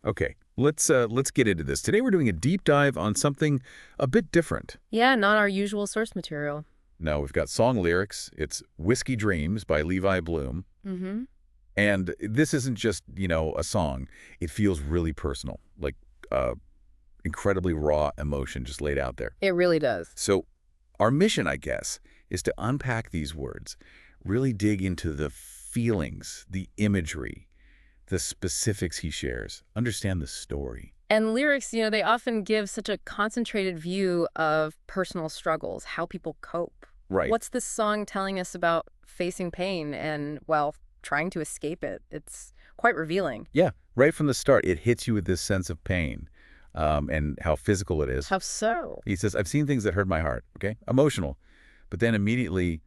Okay, let's get into this. Today we're doing a deep dive on something a bit different. Yeah, not our usual source material. Now, we've got song lyrics. It's Whiskey Dreams by Levi Bloom. Mm-hmm. And this isn't just, a song. It feels really personal, like incredibly raw emotion just laid out there. It really does. So our mission, I guess, is to unpack these words, really dig into the feelings, the imagery, the specifics he shares, understand the story. And lyrics, they often give such a concentrated view of personal struggles, how people cope. Right. What's this song telling us about facing pain and, well, trying to escape it? It's quite revealing. Yeah, right from the start, it hits you with this sense of pain and how physical it is. How so? He says, I've seen things that hurt my heart, okay? Emotional. But then immediately,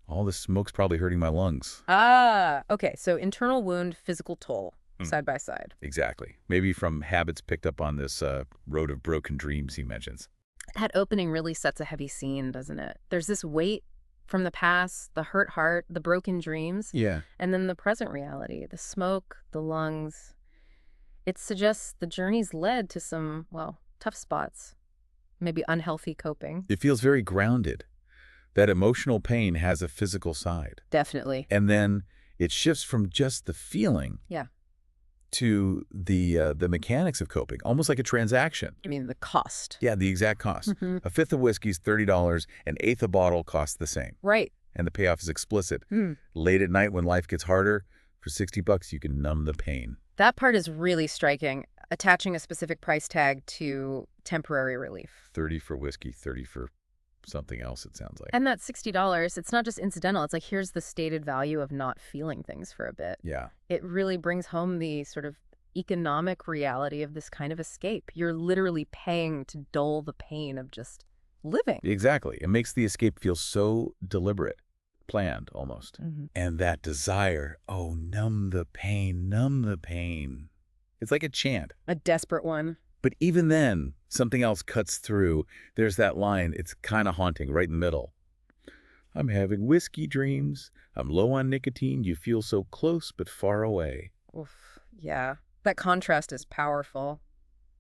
all the smoke's probably hurting my lungs. Ah, okay. So internal wound, physical toll, side by side. Exactly. Maybe from habits picked up on this road of broken dreams he mentions. That opening really sets a heavy scene, doesn't it? There's this weight from the past, the hurt heart, the broken dreams, Yeah. and then the present reality, the smoke, the lungs. It suggests the journey's led to some, well, tough spots, maybe unhealthy coping. It feels very grounded. That emotional pain has a physical side. Definitely. And then it shifts from just the feeling Yeah. to the mechanics of coping, almost like a transaction. I mean, the cost. Yeah, the exact cost. Mhm. A fifth of whiskey's $30, an eighth a bottle costs the same. Right. And the payoff is explicit. Hmm. Late at night when life gets harder, for $60 you can numb the pain. That part is really striking, attaching a specific price tag to temporary relief. 30 for whiskey, 30 for something else, it sounds like. And that $60, it's not just incidental. It's like, here's the stated value of not feeling things for a bit. Yeah. It really brings home the sort of economic reality of this kind of escape. You're literally paying to dull the pain of just living. Exactly. It makes the escape feel so deliberate, planned almost. Mm-hmm. And that desire, oh, numb the pain, numb the pain. It's like a chant. A desperate one. But even then, something else cuts through. There's that line, it's kind of haunting, right in the middle. I'm having whiskey dreams. I'm low on nicotine. You feel so close but far away. Oof. Yeah. That contrast is powerful.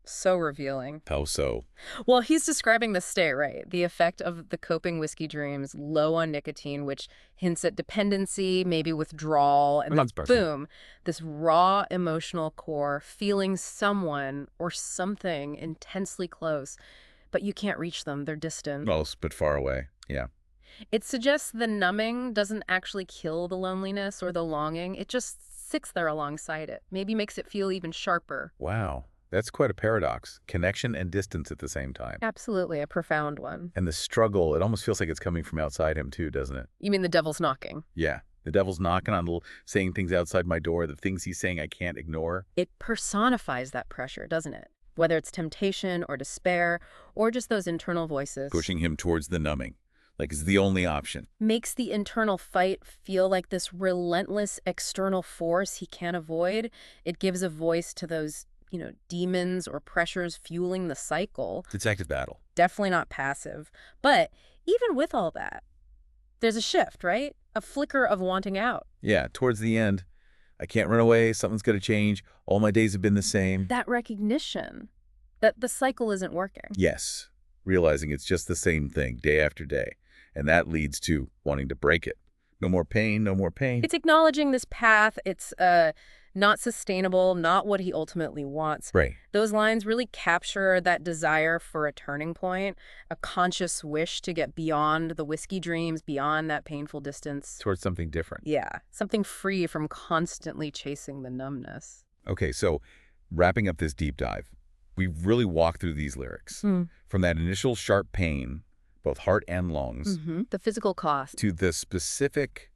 So revealing. How so? Well, he's describing the state, right? The effect of the coping whiskey dreams, low on nicotine, which hints at dependency, maybe withdrawal, and then boom, this raw emotional core, feeling someone or something intensely close, but you can't reach them. They're distant. Close but far away. Yeah. It suggests the numbing doesn't actually kill the loneliness or the longing. It just sits there alongside it. Maybe makes it feel even sharper. Wow. That's quite a paradox. Connection and distance at the same time. Absolutely, a profound one. And the struggle, it almost feels like it's coming from outside him too, doesn't it? You mean the devil's knocking? Yeah. The devil's knocking on saying things outside my door, the things he's saying I can't ignore. It personifies that pressure, doesn't it? Whether it's temptation or despair or just those internal voices. Pushing him towards the numbing, like it's the only option. Makes the internal fight feel like this relentless external force he can't avoid. It gives a voice to those demons or pressures fueling the cycle. It's active battle. Definitely not passive. But even with all that, there's a shift, right? A flicker of wanting out. Yeah, towards the end, I can't run away, something's got to change, all my days have been the same. That recognition that the cycle isn't working. Yes, realizing it's just the same thing day after day. And that leads to wanting to break it. No more pain, no more pain. It's acknowledging this path. It's not sustainable, not what he ultimately wants. Right. Those lines really capture that desire for a turning point, a conscious wish to get beyond the whiskey dreams, beyond that painful distance. Towards something different. Yeah, something free from constantly chasing the numbness. Okay, so wrapping up this deep dive, we've really walked through these lyrics. From that initial sharp pain, both heart and lungs, The physical cost. to the specific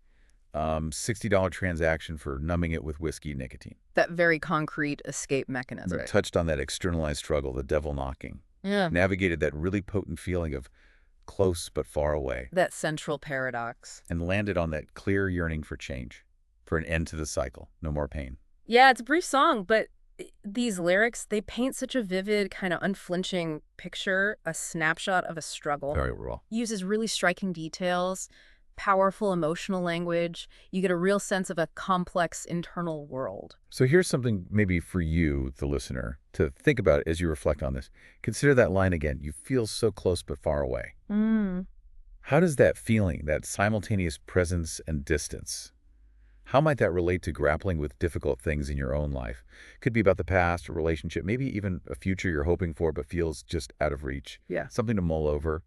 $60 transaction for numbing it with whiskey nicotine. That very concrete escape mechanism. Right. Touched on that externalized struggle, the devil knocking. Yeah. Navigated that really potent feeling of close but far away. That central paradox. And landed on that clear yearning for change, for an end to the cycle, no more pain. Yeah, it's a brief song, but these lyrics, they paint such a vivid, kind of unflinching picture, a snapshot of a struggle. Very raw. Uses really striking details, powerful emotional language. You get a real sense of a complex internal world. So here's something maybe for you, the listener, to think about as you reflect on this. Consider that line again. You feel so close but far away. How does that feeling, that simultaneous presence and distance, how might that relate to grappling with difficult things in your own life? Could be about the past, a relationship, maybe even a future you're hoping for but feels just out of reach. Yeah. Something to mull over.